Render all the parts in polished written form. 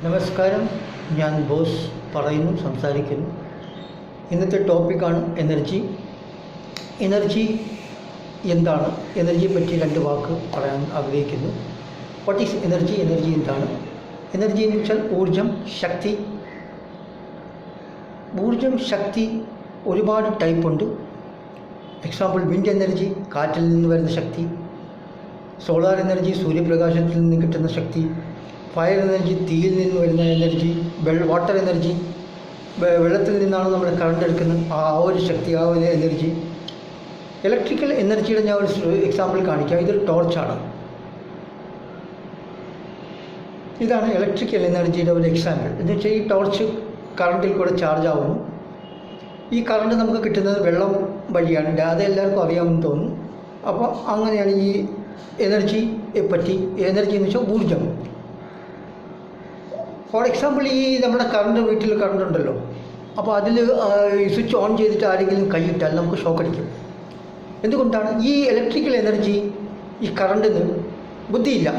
നമസ്കാരം. ഞാൻ ബോസ് പറയുന്നു, സംസാരിക്കുന്നു. ഇന്നത്തെ ടോപ്പിക്കാണ് എനർജി. എനർജി എന്താണ്? എനർജിയെ പറ്റി രണ്ട് വാക്ക് പറയാൻ ആഗ്രഹിക്കുന്നു. What is energy? എനർജി എന്താണ്? എനർജി എന്ന് വെച്ചാൽ ഊർജം, ശക്തി. ഊർജം, ശക്തി ഒരുപാട് ടൈപ്പുണ്ട്. എക്സാമ്പിൾ വിൻഡ് എനർജി, കാറ്റിൽ നിന്ന് വരുന്ന ശക്തി. സോളാർ എനർജി, സൂര്യപ്രകാശത്തിൽ നിന്ന് കിട്ടുന്ന ശക്തി. ഫയർ എനർജി, തീയിൽ നിന്ന് വരുന്ന എനർജി. വാട്ടർ എനർജി, വെള്ളത്തിൽ നിന്നാണ് നമ്മൾ കറണ്ട് എടുക്കുന്നത്, ആ ഒരു ശക്തി, ആ ഒരു എനർജി. ഇലക്ട്രിക്കൽ എനർജിയുടെ ഞാൻ ഒരു എക്സാമ്പിൾ കാണിക്കാം. ഇതൊരു ടോർച്ചാണ്. ഇതാണ് ഇലക്ട്രിക്കൽ എനർജിയുടെ ഒരു എക്സാമ്പിൾ. എന്ന് വെച്ചാൽ ഈ ടോർച്ച് കറണ്ടിൽ കൂടെ ചാർജ് ആവുന്നു. ഈ കറണ്ട് നമുക്ക് കിട്ടുന്നത് വെള്ളം വഴിയാണ്. അത് എല്ലാവർക്കും അറിയാമെന്ന് തോന്നുന്നു. അപ്പോൾ അങ്ങനെയാണ് ഈ എനർജിയെ പറ്റി. എനർജി എന്ന് വെച്ചാൽ ഊർജം. ഫോർ എക്സാമ്പിൾ, ഈ നമ്മുടെ വീട്ടിൽ കറണ്ട് ഉണ്ടല്ലോ, അപ്പോൾ അതിൽ സ്വിച്ച് ഓൺ ചെയ്തിട്ട് ആരെങ്കിലും കൈയിട്ടാൽ നമുക്ക് ഷോക്ക് അടിക്കും. എന്തുകൊണ്ടാണ്? ഈ ഇലക്ട്രിക്കൽ എനർജി, ഈ കറണ്ടിന് ബുദ്ധിയില്ല,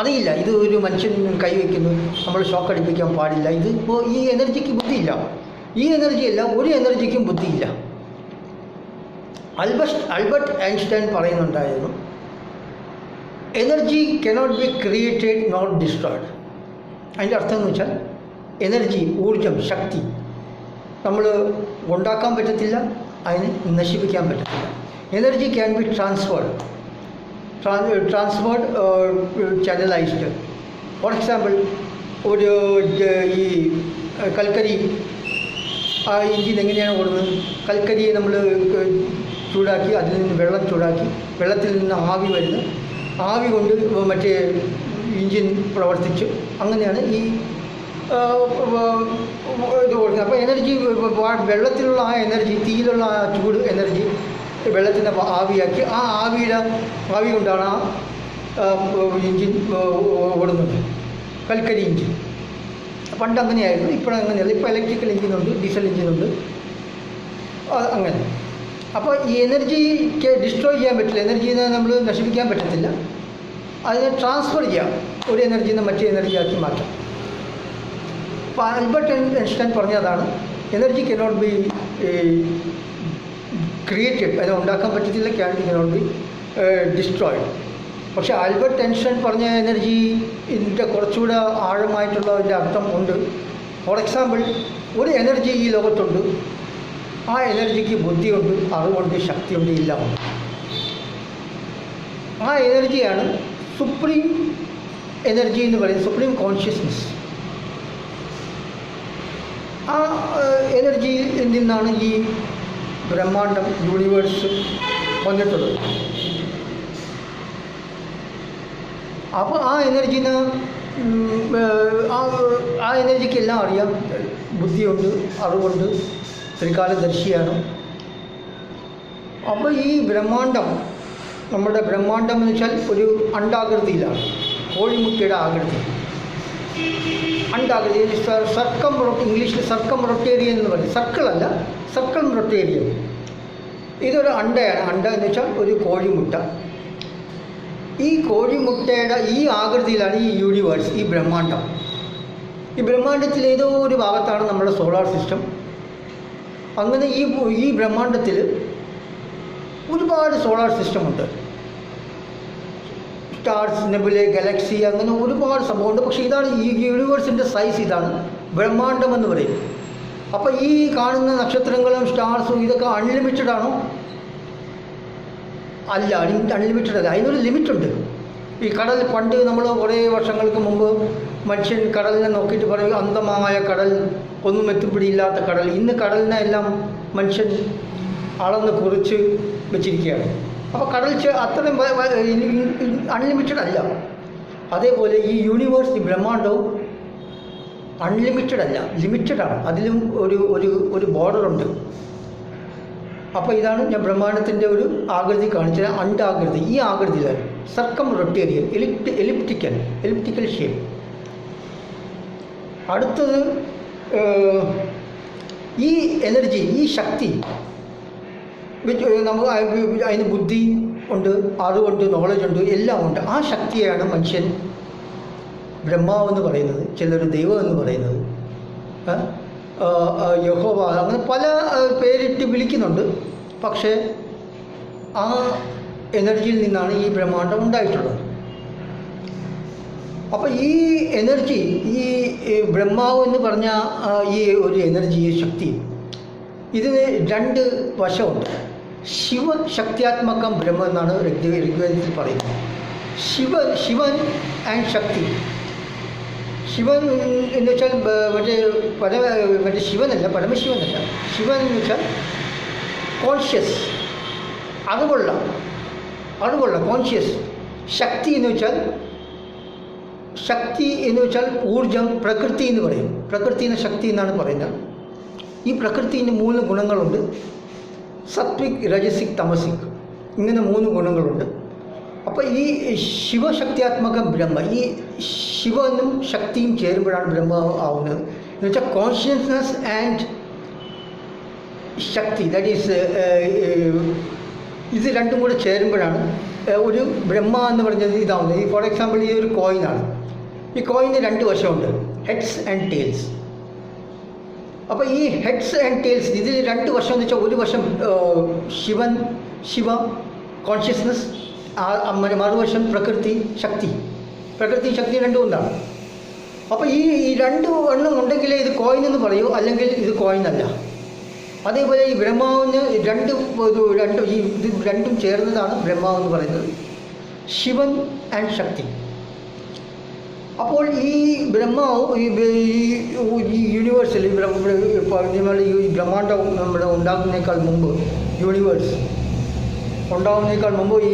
അറിയില്ല ഇത് ഒരു മനുഷ്യൻ കൈവയ്ക്കുന്നു, നമ്മൾ ഷോക്ക് അടിപ്പിക്കാൻ പാടില്ല. ഇത് ഇപ്പോൾ ഈ എനർജിക്ക് ബുദ്ധിയില്ല. ഈ എനർജിയല്ല, ഒരു എനർജിക്കും ബുദ്ധിയില്ല. ആൽബർട്ട് ഐൻസ്റ്റൈൻ പറയുന്നുണ്ടായിരുന്നു, energy cannot be created not destroyed. അതിൻ്റെ അർത്ഥം എന്ന് വെച്ചാൽ എനർജി, ഊർജം, ശക്തി നമ്മൾ ഉണ്ടാക്കാൻ പറ്റത്തില്ല, അതിനെ നശിപ്പിക്കാൻ പറ്റത്തില്ല. Energy can be transferred, channelised. For example, ഒരു ഈ കൽക്കരി എഞ്ചിൻ എങ്ങനെയാണ് ഓടുന്നത്? കൽക്കരിയെ നമ്മൾ ചൂടാക്കി, അതിൽ നിന്ന് വെള്ളം ചൂടാക്കി, വെള്ളത്തിൽ നിന്ന് ആവി വരുന്നു, ആവി കൊണ്ട് മറ്റേ എഞ്ചിൻ പ്രവർത്തിച്ച്, അങ്ങനെയാണ് ഈ ഇത് കൊടുക്കുന്നത്. അപ്പോൾ എനർജി, വെള്ളത്തിലുള്ള ആ എനർജി, തീയിലുള്ള ആ ചൂട് എനർജി വെള്ളത്തിൻ്റെ ആവിയാക്കി, ആ ആവി കൊണ്ടാണ് ആ എഞ്ചിൻ ഓടുന്നത്, കൽക്കരി എഞ്ചിൻ. പണ്ട് അങ്ങനെയായിരുന്നു, ഇപ്പോഴങ്ങനെയല്ല. ഇപ്പോൾ ഇലക്ട്രിക്കൽ എഞ്ചിനുണ്ട്, ഡീസൽ എഞ്ചിനുണ്ട്, അങ്ങനെ. അപ്പോൾ ഈ എനർജിക്ക് ഡിസ്ട്രോയ് ചെയ്യാൻ പറ്റില്ല, എനർജീനെ നമ്മൾ നശിപ്പിക്കാൻ പറ്റത്തില്ല. അതിനെ ട്രാൻസ്ഫർ ചെയ്യാം, ഒരു എനർജിയിൽ നിന്ന് മറ്റേ എനർജിയാക്കി മാറ്റാം. അപ്പോൾ ആൽബർട്ട് ഐൻസ്റ്റൈൻ പറഞ്ഞതാണ്, എനർജി കനോട്ട് ബി ക്രിയേറ്റഡ്, അതിനെ ഉണ്ടാക്കാൻ പറ്റത്തില്ല, കനോട്ട് ബി ഡിസ്ട്രോയ്ഡ്. പക്ഷേ ആൽബർട്ട് ഐൻസ്റ്റൈൻ പറഞ്ഞ എനർജി ഇതിൻ്റെ കുറച്ചുകൂടെ ആഴമായിട്ടുള്ള അതിൻ്റെ അർത്ഥം ഉണ്ട്. ഫോർ എക്സാമ്പിൾ, ഒരു എനർജി ഈ ലോകത്തുണ്ട്, ആ എനർജിക്ക് ബുദ്ധിയുണ്ട്, അറിവുണ്ട്, ശക്തിയുണ്ട്, എല്ലാം ഉണ്ട്. ആ എനർജിയാണ് സുപ്രീം എനർജി എന്ന് പറയുന്നത്, സുപ്രീം കോൺഷ്യസ്നെസ്. ആ എനർജിയിൽ നിന്നാണ് ഈ ബ്രഹ്മാണ്ടം, യൂണിവേഴ്സ് വന്നിട്ടുള്ളത്. അപ്പോൾ ആ എനർജിന്, ആ എനർജിക്ക് എല്ലാം അറിയാം, ബുദ്ധിയുണ്ട്, അറിവുണ്ട്, ത്രികാലദർശിയാണ്. അപ്പോൾ ഈ ബ്രഹ്മാണ്ടം, നമ്മുടെ ബ്രഹ്മാണ്ടം എന്ന് വെച്ചാൽ ഒരു അണ്ഡാകൃതിയിലാണ്, കോഴിമുട്ടയുടെ ആകൃതി, അണ്ഡാകൃതി. ഇംഗ്ലീഷിൽ സർക്കം റൊട്ടേറിയൻ എന്ന് പറയും. സർക്കിളല്ല, സർക്കിൾ റൊട്ടേറിയൻ. ഇതൊരു അണ്ടയാണ്. അണ്ട എന്ന് വെച്ചാൽ ഒരു കോഴിമുട്ട. ഈ കോഴിമുട്ടയുടെ ഈ ആകൃതിയിലാണ് ഈ യൂണിവേഴ്സ്, ഈ ബ്രഹ്മാണ്ടം. ഈ ബ്രഹ്മാണ്ടത്തിൽ ഏതോ ഒരു ഭാഗത്താണ് നമ്മുടെ സോളാർ സിസ്റ്റം. അങ്ങനെ ഈ ബ്രഹ്മാണ്ടത്തിൽ ഒരുപാട് സോളാർ സിസ്റ്റമുണ്ട്. സ്റ്റാർസ്, നെബുല, ഗാലക്സി, അങ്ങനെ ഒരുപാട് സംഭവമുണ്ട്. പക്ഷേ ഇതാണ് ഈ യൂണിവേഴ്സിൻ്റെ സൈസ്, ഇതാണ് ബ്രഹ്മാണ്ടം എന്ന് പറയും. അപ്പോൾ ഈ കാണുന്ന നക്ഷത്രങ്ങളും സ്റ്റാർസും ഇതൊക്കെ അൺലിമിറ്റഡ് ആണോ? അല്ല, അൺലിമിറ്റഡ് അല്ല, അതിനൊരു ലിമിറ്റുണ്ട്. ഈ കടൽ, പണ്ട് നമ്മൾ കുറേ വർഷങ്ങൾക്ക് മുമ്പ് മനുഷ്യൻ കടലിനെ നോക്കിയിട്ട് പറയും, അന്തമായ കടൽ, ഒന്നും എത്തിപ്പിടിയില്ലാത്ത കടൽ. ഇന്ന് കടലിനെ എല്ലാം മനുഷ്യൻ അളന്ന് കുറിച്ച് വെച്ചിരിക്കുകയാണ്. അപ്പോൾ കടൽ അത്രയും അൺലിമിറ്റഡ് അല്ല. അതേപോലെ ഈ യൂണിവേഴ്സ്, ഈ ബ്രഹ്മാണ്ടവും അൺലിമിറ്റഡ് അല്ല, ലിമിറ്റഡാണ്. അതിലും ഒരു ബോർഡറുണ്ട്. അപ്പോൾ ഇതാണ് ഞാൻ ബ്രഹ്മാണ്ടത്തിൻ്റെ ഒരു ആകൃതി കാണിച്ചത്, അണ്ടാകൃതി. ഈ ആകൃതിയിലാണ് സർക്കം റൊട്ടേറിയൻ, എലിപ്റ്റിക്കൽ ഷേപ്പ്. അടുത്തത് ഈ എനർജി, ഈ ശക്തി, നമുക്ക് അതിന് ബുദ്ധി ഉണ്ട്, അറിവുണ്ട്, നോളജുണ്ട്, എല്ലാം ഉണ്ട്. ആ ശക്തിയാണ് മനുഷ്യൻ ബ്രഹ്മാവെന്ന് പറയുന്നത്, ചിലർ ദൈവം എന്ന് പറയുന്നത്, യഹോവ, അങ്ങനെ പല പേരിട്ട് വിളിക്കുന്നുണ്ട്. പക്ഷേ ആ എനർജിയിൽ നിന്നാണ് ഈ ബ്രഹ്മാണ്ടം ഉണ്ടായിട്ടുള്ളത്. അപ്പോൾ ഈ എനർജി, ഈ ബ്രഹ്മാവ് എന്ന് പറഞ്ഞ ഈ ഒരു എനർജി, ഈ ശക്തി, ഇതിന് രണ്ട് വശമുണ്ട്. ശക്തിയാത്മകം ബ്രഹ്മ എന്നാണ് ഋഗ്വേദത്തിൽ പറയുന്നത്. ശിവൻ ആൻഡ് ശക്തി. ശിവൻ എന്ന് വെച്ചാൽ മറ്റേ ശിവനല്ല, പരമശിവനല്ല. ശിവൻ എന്ന് വെച്ചാൽ കോൺഷ്യസ്, അറിവുള്ള കോൺഷ്യസ്. ശക്തി എന്ന് വെച്ചാൽ ഊർജം, പ്രകൃതി എന്ന് പറയും. പ്രകൃതിനെ ശക്തി എന്നാണ് പറയുന്നത്. ഈ പ്രകൃതിന് 3 ഗുണങ്ങളുണ്ട്. സത്വിക്, രജസിക്, തമസിക്, ഇങ്ങനെ 3 ഗുണങ്ങളുണ്ട്. അപ്പോൾ ഈ ശിവശക്തിയാത്മക ബ്രഹ്മ, ഈ ശിവനും ശക്തിയും ചേരുമ്പോഴാണ് ബ്രഹ്മ ആവുന്നത്. എന്ന് വെച്ചാൽ consciousness and Shakti, that is ഇത് രണ്ടും കൂടെ ചേരുമ്പോഴാണ് ഒരു ബ്രഹ്മ എന്ന് പറഞ്ഞത് ഇതാവുന്നത്. ഫോർ എക്സാമ്പിൾ, ഈ ഒരു കോയിനാണ്. ഈ കോയിന് 2 വശമുണ്ട്, ഹെഡ്സ് ആൻഡ് ടെയിൽസ്. അപ്പോൾ ഈ ഹെഡ്സ് ആൻഡ് ടെയിൽസ്, ഇതിൽ 2 വശം എന്ന് വെച്ചാൽ ഒരു വശം ശിവ കോൺഷ്യസ്നസ്, മറുവശം പ്രകൃതി ശക്തി. പ്രകൃതി ശക്തി രണ്ടും ഒന്നാണ്. അപ്പോൾ ഈ 2 എണ്ണം ഉണ്ടെങ്കിലേ ഇത് കോയിൻ എന്ന് പറയൂ, അല്ലെങ്കിൽ ഇത് കോയിനല്ല. അതേപോലെ ഈ ബ്രഹ്മാവിന് രണ്ടും ചേർന്നതാണ് ബ്രഹ്മാവെന്ന് പറയുന്നത്, ശിവൻ ആൻഡ് ശക്തി. അപ്പോൾ ഈ ബ്രഹ്മാവ് ഈ യൂണിവേഴ്സിൽ ഈ ബ്രഹ്മാണ്ടം നമ്മുടെ ഉണ്ടാകുന്നതിനേക്കാൾ മുമ്പ്, യൂണിവേഴ്സ് ഉണ്ടാകുന്നതിനേക്കാൾ മുമ്പ് ഈ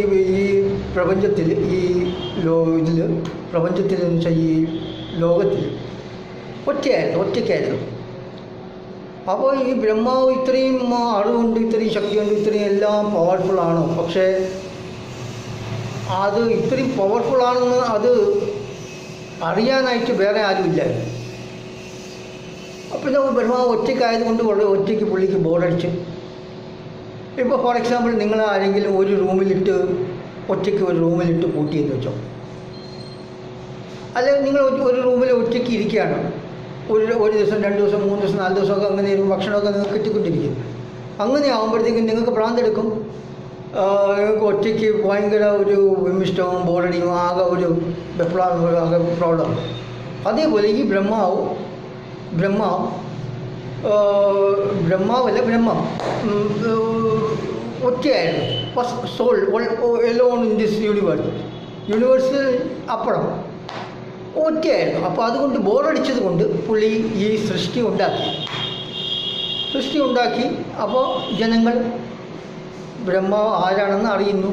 പ്രപഞ്ചത്തിൽ, പ്രപഞ്ചത്തിൽ എന്ന് വെച്ചാൽ ഈ ലോകത്തിൽ ഒറ്റയ്ക്കായിരുന്നു. അപ്പോൾ ഈ ബ്രഹ്മാവ് ഇത്രയും അറിവുണ്ട്, ഇത്രയും ശക്തിയുണ്ട്, ഇത്രയും എല്ലാം പവർഫുള്ളാണ്. പക്ഷേ അത് ഇത്രയും പവർഫുള്ളാണെന്ന് അത് അറിയാനായിട്ട് വേറെ ആരുമില്ലായിരുന്നു. പിന്നെ ബ്രഹ്മാവ് ഒറ്റയ്ക്കായതുകൊണ്ട് ഒറ്റയ്ക്ക് പുള്ളിക്ക് ബോറടിച്ചു. ഇപ്പോൾ ഫോർ എക്സാമ്പിൾ, നിങ്ങൾ ആരെങ്കിലും ഒറ്റയ്ക്ക് ഒരു റൂമിലിട്ട് പൂട്ടിയെന്ന് വെച്ചോ, അല്ലെങ്കിൽ നിങ്ങൾ ഒരു റൂമിൽ ഒറ്റയ്ക്ക് ഇരിക്കുകയാണ്. ഒരു ദിവസം, 2 ദിവസം, 3 ദിവസം, 4 ദിവസമൊക്കെ അങ്ങനെ ഭക്ഷണമൊക്കെ നിങ്ങൾക്ക് കിട്ടിക്കൊണ്ടിരിക്കും. അങ്ങനെ ആകുമ്പോഴത്തേക്കും നിങ്ങൾക്ക് ഭ്രാന്തെടുക്കും. നിങ്ങൾക്ക് ഒറ്റയ്ക്ക് ഭയങ്കര ഒരു വിമിഷ്ടവും ബോറടിയും, ആകെ ഒരു വെപ്ലാവും, ആകെ പ്രോബ്ലം. അതേപോലെ ഈ ബ്രഹ്മം ഒറ്റയായിരുന്നു. സോൾ എലോൺ ഇൻ ദിസ് യൂണിവേഴ്സിൽ അപ്പുറം ഒറ്റയായിരുന്നു. അപ്പോൾ അതുകൊണ്ട് ബോറടിച്ചത് കൊണ്ട് പുള്ളി ഈ സൃഷ്ടി ഉണ്ടാക്കി. അപ്പോൾ ജനങ്ങൾ ബ്രഹ്മാവ് ആരാണെന്ന് അറിയുന്നു,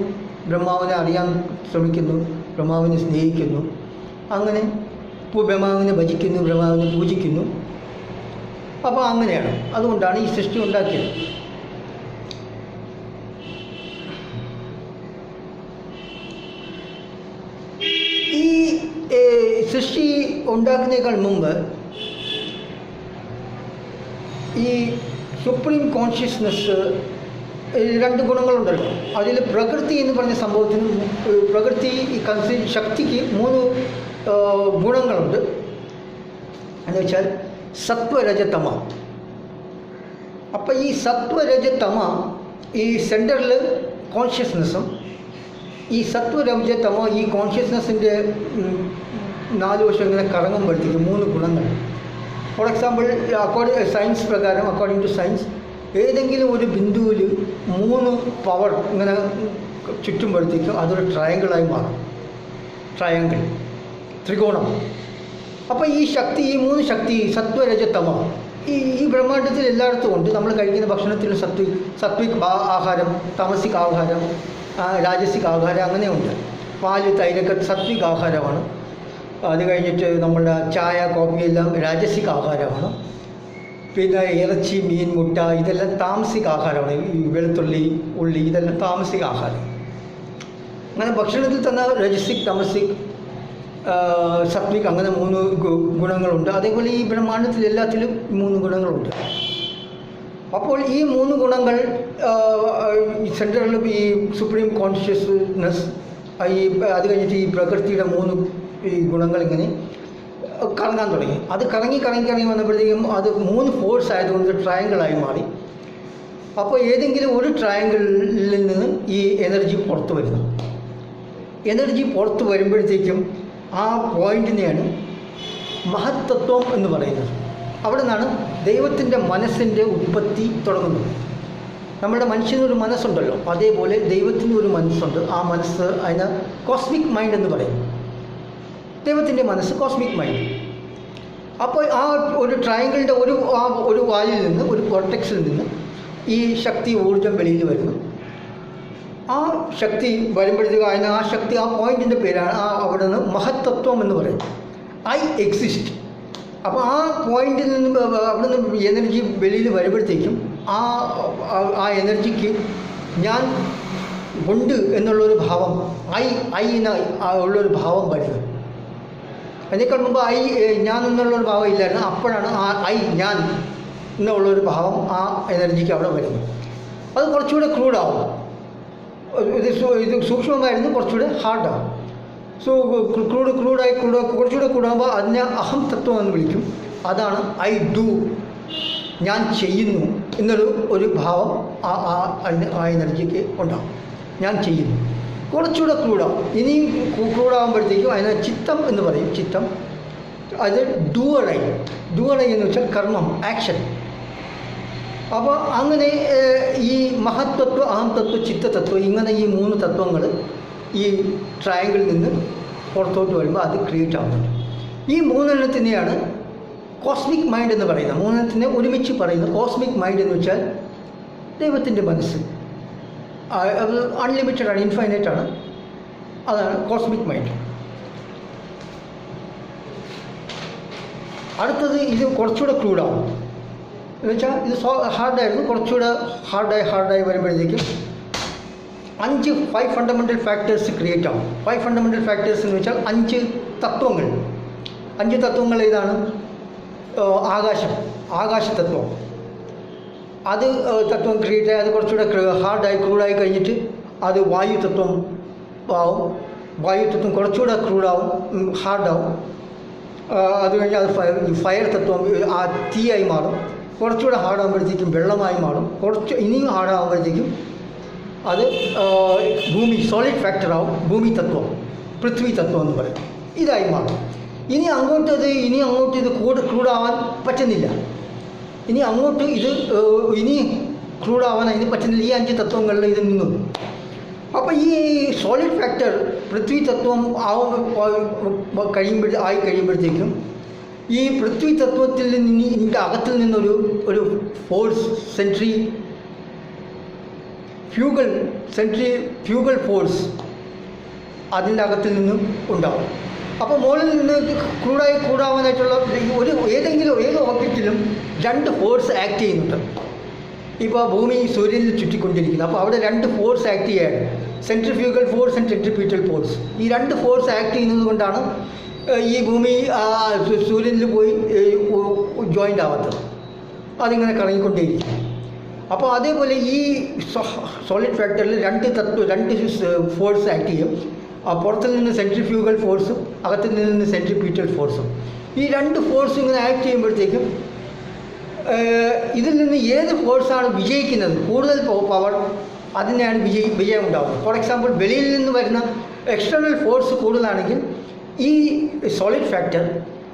ബ്രഹ്മാവിനെ അറിയാൻ ശ്രമിക്കുന്നു, ബ്രഹ്മാവിനെ സ്നേഹിക്കുന്നു, അങ്ങനെ ബ്രഹ്മാവിനെ ഭജിക്കുന്നു, ബ്രഹ്മാവിനെ പൂജിക്കുന്നു. അപ്പോൾ അങ്ങനെയാണ്, അതുകൊണ്ടാണ് ഈ സൃഷ്ടി ഉണ്ടാക്കിയത്. ഈ സൃഷ്ടി ഉണ്ടാക്കുന്നതിനേക്കാൾ മുമ്പ് ഈ സുപ്രീം കോൺഷ്യസ്നെസ് 2 ഗുണങ്ങളുണ്ടല്ലോ. അതിൽ പ്രകൃതി എന്ന് പറഞ്ഞ സംഭവത്തിന്, ശക്തിക്ക് 3 ഗുണങ്ങളുണ്ട്. എന്ന് വെച്ചാൽ സത്വരജതമ. അപ്പോൾ ഈ സത്വരജതമ, ഈ സെൻറ്ററിൽ കോൺഷ്യസ്നെസ്സും, ഈ സത്വരജതമ ഈ കോൺഷ്യസ്നെസ്സിൻ്റെ 4 വശം ഇങ്ങനെ കറങ്ങുമ്പോഴത്തേക്ക് 3 ഗുണങ്ങൾ. For example, according two science, ഏതെങ്കിലും ഒരു ബിന്ദുവിൽ 3 പവർ ഇങ്ങനെ ചുറ്റുമ്പോഴത്തേക്കും അതൊരു ട്രയാങ്കിളായി മാറും. ത്രികോണം. അപ്പോൾ ഈ 3 ശക്തി, സത്വരജതമ, ഈ ബ്രഹ്മാണ്ടത്തിൽ എല്ലായിടത്തും ഉണ്ട്. നമ്മൾ കഴിക്കുന്ന ഭക്ഷണത്തിൽ സത്വിക് ആഹാരം, തമസിക് ആഹാരം, രാജസിക് ആഹാരം, അങ്ങനെയുണ്ട്. പാല്, തൈരൊക്കെ സത്വിക് ആഹാരമാണ്. അത് കഴിഞ്ഞിട്ട് നമ്മളുടെ ചായ, കോഫി എല്ലാം രാജസിക് ആഹാരമാണ്. പിന്നെ ഇറച്ചി, മീൻ, മുട്ട ഇതെല്ലാം താമസിക ആഹാരമാണ്. ഈ വെളുത്തുള്ളി, ഉള്ളി ഇതെല്ലാം താമസിക ആഹാരം. അങ്ങനെ ഭക്ഷണത്തിൽ തന്നെ രജസിക്, തമസിക്, സത്വിക്, അങ്ങനെ 3 ഗുണങ്ങളുണ്ട്. അതേപോലെ ഈ ബ്രഹ്മാണ്ടത്തിൽ എല്ലാത്തിലും 3 ഗുണങ്ങളുണ്ട്. അപ്പോൾ ഈ 3 ഗുണങ്ങൾ സെൻട്രൽ ഈ സുപ്രീം കോൺഷ്യസ്നെസ്, അത് കഴിഞ്ഞിട്ട് ഈ പ്രകൃതിയുടെ 3 ഈ ഗുണങ്ങൾ ഇങ്ങനെ കറങ്ങാൻ തുടങ്ങി. അത് കറങ്ങി വന്നപ്പോഴത്തേക്കും അത് 3 ഫോഴ്സ് ആയതുകൊണ്ട് ട്രയാങ്കിളായി മാറി. അപ്പോൾ ഏതെങ്കിലും ഒരു ട്രയാങ്കിളിൽ നിന്ന് ഈ എനർജി പുറത്തു വരുന്നു. എനർജി പുറത്ത് വരുമ്പോഴത്തേക്കും ആ പോയിന്റിനെയാണ് മഹത്തത്വം എന്ന് പറയുന്നത്. അവിടെ നിന്നാണ് ദൈവത്തിൻ്റെ മനസ്സിൻ്റെ ഉത്പത്തി തുടങ്ങുന്നത്. നമ്മുടെ മനുഷ്യനൊരു മനസ്സുണ്ടല്ലോ, അതേപോലെ ദൈവത്തിന് ഒരു മനസ്സുണ്ട്. ആ മനസ്സ് അതിന് കോസ്മിക് മൈൻഡ് എന്ന് പറയും. ദൈവത്തിൻ്റെ മനസ്സ് കോസ്മിക് മൈൻഡ്. അപ്പോൾ ആ ഒരു ട്രയാങ്കിളിൻ്റെ ഒരു വാലിൽ നിന്ന്, ഒരു കോർട്ടെക്സിൽ നിന്ന് ഈ ശക്തി ഊർജം വെളിയിൽ വരുന്നു. ആ ശക്തി വരുമ്പോഴത്തേക്ക് അതിന് ആ ശക്തി, ആ പോയിന്റിൻ്റെ പേരാണ് അവിടെ നിന്ന് മഹത്തത്വം എന്ന് പറയും. I exist. അപ്പോൾ ആ പോയിന്റിൽ നിന്ന് അവിടെ നിന്ന് എനർജി വെളിയിൽ വരുമ്പോഴത്തേക്കും ആ എനർജിക്ക് ഞാൻ ഉണ്ട് എന്നുള്ളൊരു ഭാവം, ഐന് ഉള്ളൊരു ഭാവം വരുന്നത്. അതിനേക്കാൾ മുമ്പ് ഞാൻ എന്നുള്ളൊരു ഭാവം ഇല്ലായിരുന്നു. അപ്പോഴാണ് ആ ഞാൻ എന്നുള്ളൊരു ഭാവം ആ എനർജിക്ക് അവിടെ വരുന്നത്. അത് കുറച്ചുകൂടെ ക്രൂഡാവും. ഇത് സൂക്ഷ്മമായിരുന്നു, കുറച്ചുകൂടെ ഹാർഡാവും. സോ ക്രൂഡായി കുറച്ചുകൂടെ ക്രൂഡാകുമ്പോൾ അതിനെ അഹം തത്വം എന്ന് വിളിക്കും. അതാണ് ഐ ഡു, ഞാൻ ചെയ്യുന്നു എന്നൊരു ഭാവം ആ എനർജിക്ക് ഉണ്ടാകും. ഞാൻ ചെയ്യുന്നു. കുറച്ചുകൂടെ ക്രൂഡാവും. ഇനിയും ക്രൂഡാകുമ്പോഴത്തേക്കും അതിനെ ചിത്തം എന്ന് പറയും. ചിത്തം അത് ഡൂവറൈ എന്ന് വെച്ചാൽ കർമ്മം, ആക്ഷൻ. അപ്പോൾ അങ്ങനെ ഈ മഹത്തത്വ, അഹംതത്വ, ചിത്തതത്വം, ഇങ്ങനെ ഈ 3 തത്വങ്ങൾ ഈ ട്രയാങ്കിളിൽ നിന്ന് പുറത്തോട്ട് വരുമ്പോൾ അത് ക്രിയേറ്റ് ആവുന്നുണ്ട്. ഈ 3 എണ്ണത്തിനെയാണ് കോസ്മിക് മൈൻഡ് എന്ന് പറയുന്നത്. 3 എണ്ണത്തിനെ ഒരുമിച്ച് പറയുന്നത് കോസ്മിക് മൈൻഡ് എന്ന് വെച്ചാൽ ദൈവത്തിൻ്റെ മനസ്സ്. അത് അൺലിമിറ്റഡ് ആണ്, ഇൻഫൈനൈറ്റ് ആണ്. അതാണ് കോസ്മിക് മൈൻഡ്. അടുത്തത് ഇത് കുറച്ചുകൂടെ ക്രൂഡാവും. എന്ന് വെച്ചാൽ ഇത് ഹാർഡായിരുന്നു, കുറച്ചുകൂടെ ഹാർഡായി വരുമ്പോഴത്തേക്കും 5 ഫണ്ടമെൻ്റൽ ഫാക്ടേഴ്സ് ക്രിയേറ്റ് ആവും. 5 ഫണ്ടമെൻ്റൽ ഫാക്ടേഴ്സ് എന്ന് വെച്ചാൽ 5 തത്വങ്ങൾ. 5 തത്വങ്ങൾ ഏതാണ്? ആകാശതത്വം. അത് തത്വം ക്രിയേറ്റ് ആയി അത് കുറച്ചുകൂടെ ക്രൂഡായി കഴിഞ്ഞിട്ട് അത് വായുതത്വം ആവും. വായുതത്വം കുറച്ചുകൂടെ ക്രൂഡാവും, ഹാർഡാവും. അത് കഴിഞ്ഞ് അത് ഫയർ തത്വം ആ തീയായി മാറും. കുറച്ചുകൂടെ ഹാർഡാകുമ്പോഴത്തേക്കും വെള്ളമായി മാറും. ഇനിയും ഹാർഡാകുമ്പോഴത്തേക്കും അത് ഭൂമി, സോളിഡ് ഫാക്ടറാവും. ഭൂമി തത്വം, പൃഥ്വി തത്വം എന്ന് പറയും. ഇതായി മാറും. ഇനി അങ്ങോട്ട് ഇത് ക്രൂഡാവാൻ പറ്റുന്നില്ല. ഇനി ക്രൂഡാവാൻ അതിന് പറ്റുന്നില്ല. ഈ 5 തത്വങ്ങളിൽ ഇത് നിന്നു. അപ്പോൾ ഈ സോളിഡ് ഫാക്ടർ, പൃഥ്വി തത്വം കഴിയുമ്പോഴത്തേക്കും ഈ പൃഥ്വി തത്വത്തിൽ നിന്ന് ഇതിൻ്റെ അകത്തിൽ നിന്നൊരു ഫോഴ്സ്, ഫ്യൂഗൽ ഫോഴ്സ് അതിൻ്റെ അകത്തിൽ നിന്നും ഉണ്ടാവും. അപ്പോൾ മുകളിൽ നിന്ന് ക്രൂഡാവാനായിട്ടുള്ള ഏത് ഓബ്ജക്റ്റിലും 2 ഫോഴ്സ് ആക്ട് ചെയ്യുന്നുണ്ട്. ഇപ്പോൾ ഭൂമി സൂര്യനിൽ ചുറ്റിക്കൊണ്ടിരിക്കുന്നു. അപ്പോൾ അവിടെ 2 ഫോഴ്സ് ആക്ട് ചെയ്യാണ്. Centrifugal force and centripetal force. ഈ 2 ഫോഴ്സ് ആക്ട് ചെയ്യുന്നത് കൊണ്ടാണ് ഈ ഭൂമി സൂര്യനിൽ പോയി ജോയിൻ്റ് ആവാത്തത്. അതിങ്ങനെ കറങ്ങിക്കൊണ്ടേയിരിക്കും. അപ്പോൾ അതേപോലെ ഈ സോളിഡ് ഫാക്ടറിൽ 2 ഫോഴ്സ് ആക്ട് ചെയ്യും. പുറത്തിൽ നിന്ന് സെൻട്രിഫ്യൂഗൽ ഫോഴ്സും അകത്തിൽ നിന്ന് സെൻട്രിപീറ്റൽ ഫോഴ്സും. ഈ 2 ഫോഴ്സും ഇങ്ങനെ ആക്ട് ചെയ്യുമ്പോഴത്തേക്കും ഇതിൽ നിന്ന് ഏത് ഫോഴ്സാണ് വിജയിക്കുന്നത്, കൂടുതൽ പവർ, അതിനെയാണ് വിജയം ഉണ്ടാകുന്നത്. ഫോർ എക്സാമ്പിൾ, വെളിയിൽ നിന്ന് വരുന്ന എക്സ്റ്റേണൽ ഫോഴ്സ് കൂടുതലാണെങ്കിൽ ഈ സോളിഡ് ഫാക്ടർ,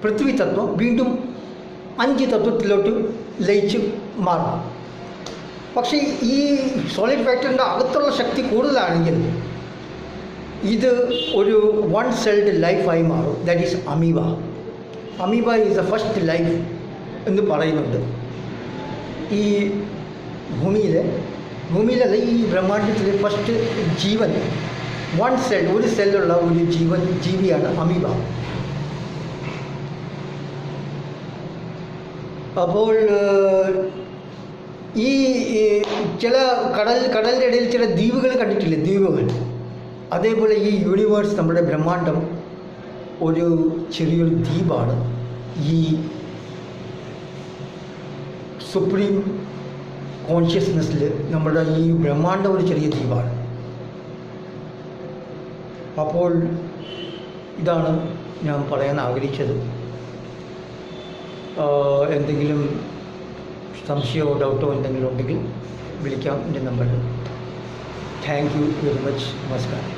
പൃഥ്വി തത്വം വീണ്ടും 5 തത്വത്തിലോട്ട് ലയിച്ച് മാറും. പക്ഷേ ഈ സോളിഡ് ഫാക്ടറിൻ്റെ അകത്തുള്ള ശക്തി കൂടുതലാണെങ്കിൽ ഇത് ഒരു 1 സെൽഡ് ലൈഫായി മാറും. That is amoeba. Amoeba is the first life എന്ന് പറയുന്നുണ്ട്. ഈ ഭൂമിയിലല്ല, ഈ ബ്രഹ്മാണ്ടത്തിലെ ഫസ്റ്റ് ജീവൻ, 1 സെൽ, ഒരു സെല്ലുള്ള ഒരു ജീവിയാണ് അമീബ. അപ്പോൾ ഈ ചില കടലിൻ്റെ ഇടയിൽ ചില ദ്വീപുകൾ കണ്ടിട്ടില്ലേ, ദ്വീപുകൾ. അതേപോലെ ഈ യൂണിവേഴ്സ്, നമ്മുടെ ബ്രഹ്മാണ്ടം ഒരു ചെറിയൊരു ദ്വീപാണ്. ഈ സുപ്രീം കോൺഷ്യസ്നെസ്സിൽ നമ്മുടെ ഈ ബ്രഹ്മാണ്ടം ഒരു ചെറിയ ദ്വീപാണ്. അപ്പോൾ ഇതാണ് ഞാൻ പറയാൻ ആഗ്രഹിച്ചത്. എന്തെങ്കിലും സംശയമോ ഡൗട്ടോ എന്തെങ്കിലും ഉണ്ടെങ്കിൽ വിളിക്കാം എൻ്റെ നമ്പറിൽ. Thank you very much. നമസ്കാരം.